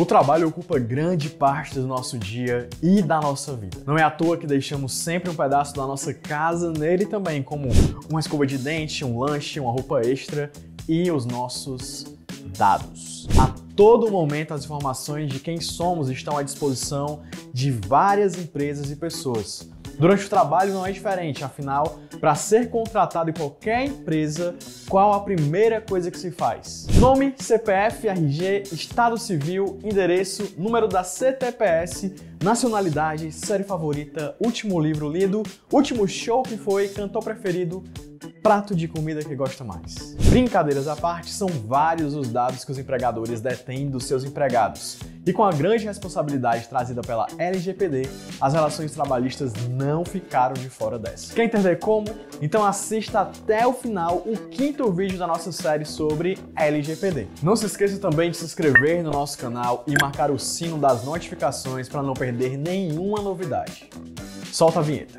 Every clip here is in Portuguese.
O trabalho ocupa grande parte do nosso dia e da nossa vida. Não é à toa que deixamos sempre um pedaço da nossa casa nele também, como uma escova de dente, um lanche, uma roupa extra e os nossos dados. A todo momento as informações de quem somos estão à disposição de várias empresas e pessoas. Durante o trabalho não é diferente, afinal, para ser contratado em qualquer empresa, qual a primeira coisa que se faz? Nome, CPF, RG, estado civil, endereço, número da CTPS, nacionalidade, série favorita, último livro lido, último show que foi, cantor preferido, prato de comida que gosta mais. Brincadeiras à parte, são vários os dados que os empregadores detêm dos seus empregados. E com a grande responsabilidade trazida pela LGPD, as relações trabalhistas não ficaram de fora dessa. Quer entender como? Então assista até o final o 5º vídeo da nossa série sobre LGPD. Não se esqueça também de se inscrever no nosso canal e marcar o sino das notificações para não perder nenhuma novidade. Solta a vinheta.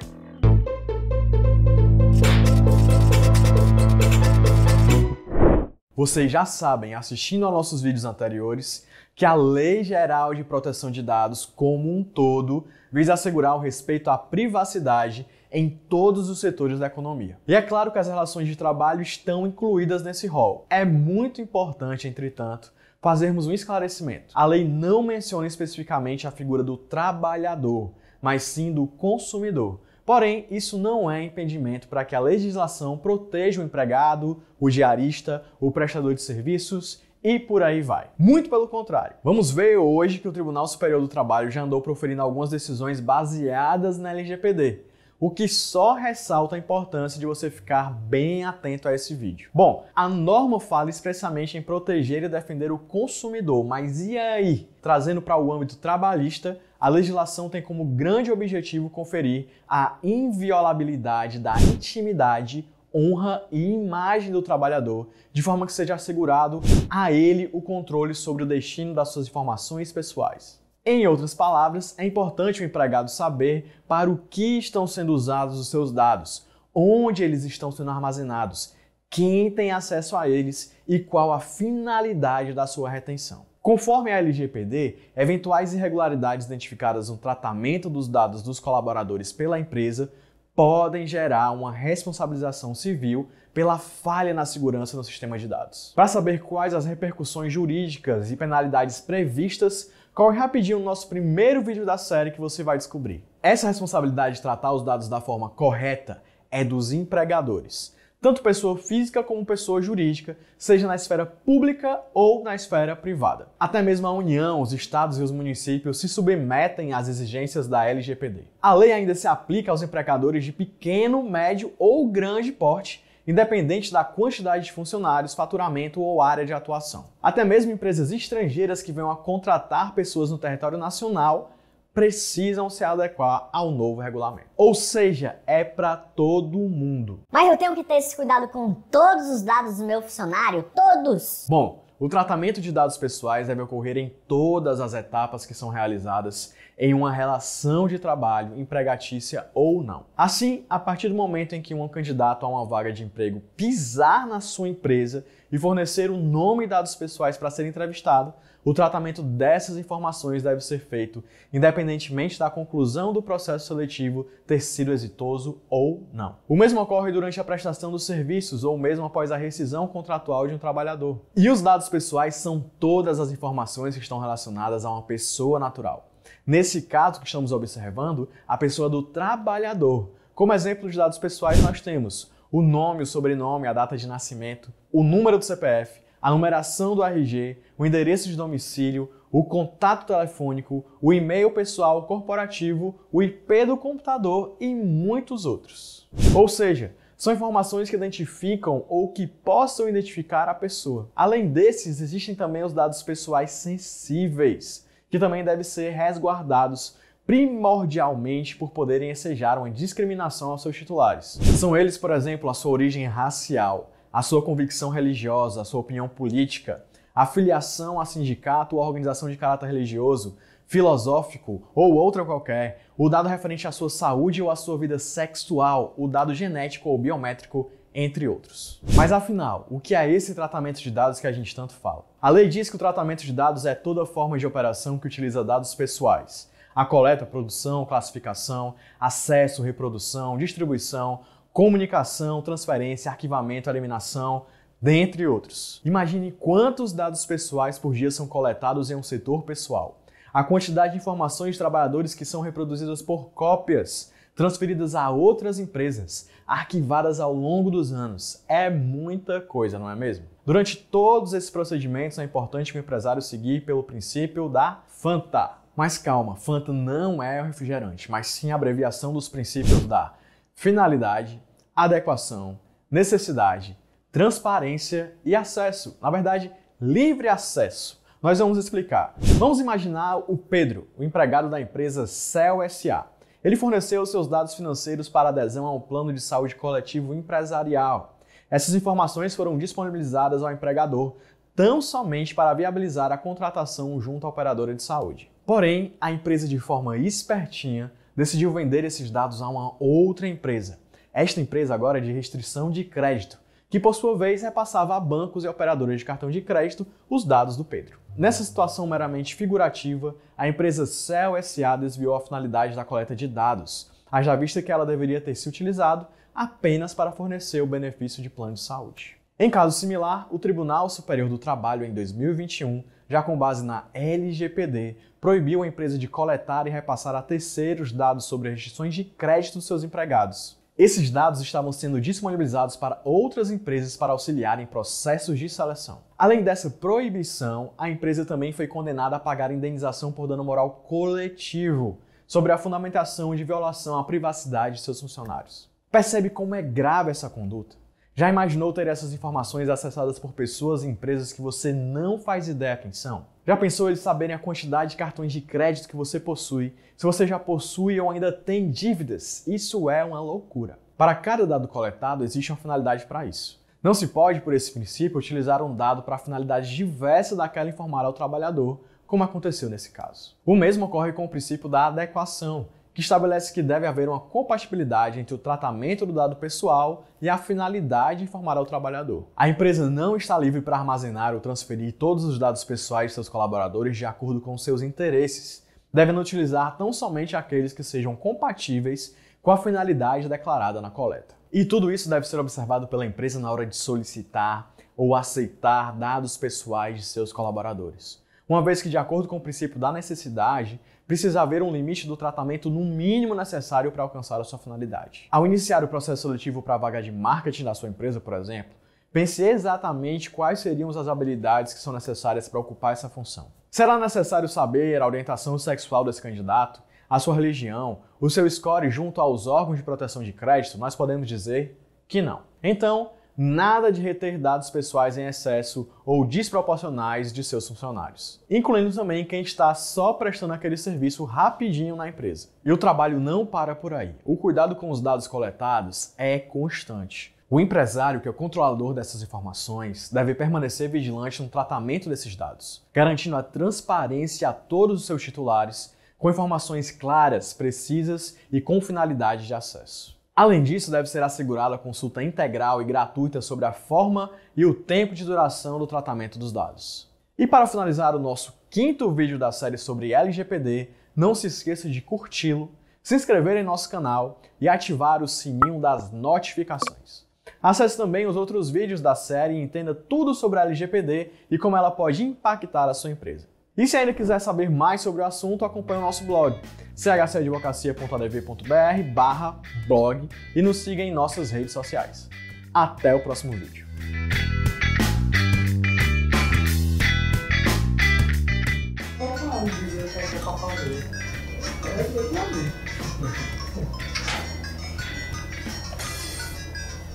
Vocês já sabem, assistindo a nossos vídeos anteriores, que a Lei Geral de Proteção de Dados como um todo visa assegurar o respeito à privacidade em todos os setores da economia. E é claro que as relações de trabalho estão incluídas nesse rol. É muito importante, entretanto, fazermos um esclarecimento. A lei não menciona especificamente a figura do trabalhador, mas sim do consumidor. Porém, isso não é impedimento para que a legislação proteja o empregado, o diarista, o prestador de serviços e por aí vai. Muito pelo contrário. Vamos ver hoje que o Tribunal Superior do Trabalho já andou proferindo algumas decisões baseadas na LGPD, o que só ressalta a importância de você ficar bem atento a esse vídeo. Bom, a norma fala expressamente em proteger e defender o consumidor, mas e aí? Trazendo para o âmbito trabalhista, a legislação tem como grande objetivo conferir a inviolabilidade da intimidade, honra e imagem do trabalhador, de forma que seja assegurado a ele o controle sobre o destino das suas informações pessoais. Em outras palavras, é importante o empregado saber para o que estão sendo usados os seus dados, onde eles estão sendo armazenados, quem tem acesso a eles e qual a finalidade da sua retenção. Conforme a LGPD, eventuais irregularidades identificadas no tratamento dos dados dos colaboradores pela empresa podem gerar uma responsabilização civil pela falha na segurança no sistema de dados. Para saber quais as repercussões jurídicas e penalidades previstas, corre rapidinho no nosso primeiro vídeo da série que você vai descobrir. Essa responsabilidade de tratar os dados da forma correta é dos empregadores, tanto pessoa física como pessoa jurídica, seja na esfera pública ou na esfera privada. Até mesmo a União, os estados e os municípios se submetem às exigências da LGPD. A lei ainda se aplica aos empregadores de pequeno, médio ou grande porte, independente da quantidade de funcionários, faturamento ou área de atuação. Até mesmo empresas estrangeiras que venham a contratar pessoas no território nacional precisam se adequar ao novo regulamento. Ou seja, é para todo mundo. Mas eu tenho que ter esse cuidado com todos os dados do meu funcionário? Todos? Bom, o tratamento de dados pessoais deve ocorrer em todas as etapas que são realizadas em uma relação de trabalho, empregatícia ou não. Assim, a partir do momento em que um candidato a uma vaga de emprego pisar na sua empresa e fornecer o nome e dados pessoais para ser entrevistado, o tratamento dessas informações deve ser feito independentemente da conclusão do processo seletivo ter sido exitoso ou não. O mesmo ocorre durante a prestação dos serviços ou mesmo após a rescisão contratual de um trabalhador. E os dados pessoais são todas as informações que estão relacionadas a uma pessoa natural. Nesse caso que estamos observando, a pessoa do trabalhador. Como exemplo de dados pessoais nós temos o nome, o sobrenome, a data de nascimento, o número do CPF, a numeração do RG, o endereço de domicílio, o contato telefônico, o e-mail pessoal corporativo, o IP do computador e muitos outros. Ou seja, são informações que identificam ou que possam identificar a pessoa. Além desses, existem também os dados pessoais sensíveis, que também devem ser resguardados primordialmente por poderem ensejar uma discriminação aos seus titulares. São eles, por exemplo, a sua origem racial, a sua convicção religiosa, a sua opinião política, a filiação a sindicato ou organização de caráter religioso, filosófico ou outra qualquer, o dado referente à sua saúde ou à sua vida sexual, o dado genético ou biométrico, entre outros. Mas afinal, o que é esse tratamento de dados que a gente tanto fala? A lei diz que o tratamento de dados é toda forma de operação que utiliza dados pessoais. A coleta, produção, classificação, acesso, reprodução, distribuição, comunicação, transferência, arquivamento, eliminação, dentre outros. Imagine quantos dados pessoais por dia são coletados em um setor pessoal. A quantidade de informações de trabalhadores que são reproduzidas por cópias, transferidas a outras empresas, arquivadas ao longo dos anos. É muita coisa, não é mesmo? Durante todos esses procedimentos é importante que o empresário seguir pelo princípio da FANTA. Mas calma, FANTA não é o refrigerante, mas sim a abreviação dos princípios da finalidade, adequação, necessidade, transparência e acesso. Na verdade, livre acesso. Nós vamos explicar. Vamos imaginar o Pedro, o empregado da empresa Cell S.A. Ele forneceu seus dados financeiros para adesão a um plano de saúde coletivo empresarial. Essas informações foram disponibilizadas ao empregador tão somente para viabilizar a contratação junto à operadora de saúde. Porém, a empresa, de forma espertinha, decidiu vender esses dados a uma outra empresa. Esta empresa agora é de restrição de crédito, que por sua vez repassava a bancos e operadoras de cartão de crédito os dados do Pedro. Nessa situação meramente figurativa, a empresa Cell S.A. desviou a finalidade da coleta de dados, haja vista que ela deveria ter se utilizado apenas para fornecer o benefício de plano de saúde. Em caso similar, o Tribunal Superior do Trabalho, em 2021, já com base na LGPD, proibiu a empresa de coletar e repassar a terceiros dados sobre restrições de crédito dos seus empregados. Esses dados estavam sendo disponibilizados para outras empresas para auxiliar em processos de seleção. Além dessa proibição, a empresa também foi condenada a pagar indenização por dano moral coletivo sobre a fundamentação de violação à privacidade de seus funcionários. Percebe como é grave essa conduta? Já imaginou ter essas informações acessadas por pessoas e empresas que você não faz ideia quem são? Já pensou eles saberem a quantidade de cartões de crédito que você possui, se você já possui ou ainda tem dívidas? Isso é uma loucura. Para cada dado coletado, existe uma finalidade para isso. Não se pode, por esse princípio, utilizar um dado para finalidade diversa daquela informada ao trabalhador, como aconteceu nesse caso. O mesmo ocorre com o princípio da adequação, que estabelece que deve haver uma compatibilidade entre o tratamento do dado pessoal e a finalidade de informar ao trabalhador. A empresa não está livre para armazenar ou transferir todos os dados pessoais de seus colaboradores de acordo com seus interesses, devendo utilizar tão somente aqueles que sejam compatíveis com a finalidade declarada na coleta. E tudo isso deve ser observado pela empresa na hora de solicitar ou aceitar dados pessoais de seus colaboradores. Uma vez que, de acordo com o princípio da necessidade, precisa haver um limite do tratamento no mínimo necessário para alcançar a sua finalidade. Ao iniciar o processo seletivo para a vaga de marketing da sua empresa, por exemplo, pense exatamente quais seriam as habilidades que são necessárias para ocupar essa função. Será necessário saber a orientação sexual desse candidato, a sua religião, o seu score junto aos órgãos de proteção de crédito? Nós podemos dizer que não. Então, nada de reter dados pessoais em excesso ou desproporcionais de seus funcionários, incluindo também quem está só prestando aquele serviço rapidinho na empresa. E o trabalho não para por aí. O cuidado com os dados coletados é constante. O empresário, que é o controlador dessas informações, deve permanecer vigilante no tratamento desses dados, garantindo a transparência a todos os seus titulares, com informações claras, precisas e com finalidade de acesso. Além disso, deve ser assegurada a consulta integral e gratuita sobre a forma e o tempo de duração do tratamento dos dados. E para finalizar o nosso 5º vídeo da série sobre LGPD, não se esqueça de curti-lo, se inscrever em nosso canal e ativar o sininho das notificações. Acesse também os outros vídeos da série e entenda tudo sobre a LGPD e como ela pode impactar a sua empresa. E se ainda quiser saber mais sobre o assunto, acompanhe o nosso blog, chcadvocacia.adv.br/blog, e nos siga em nossas redes sociais. Até o próximo vídeo.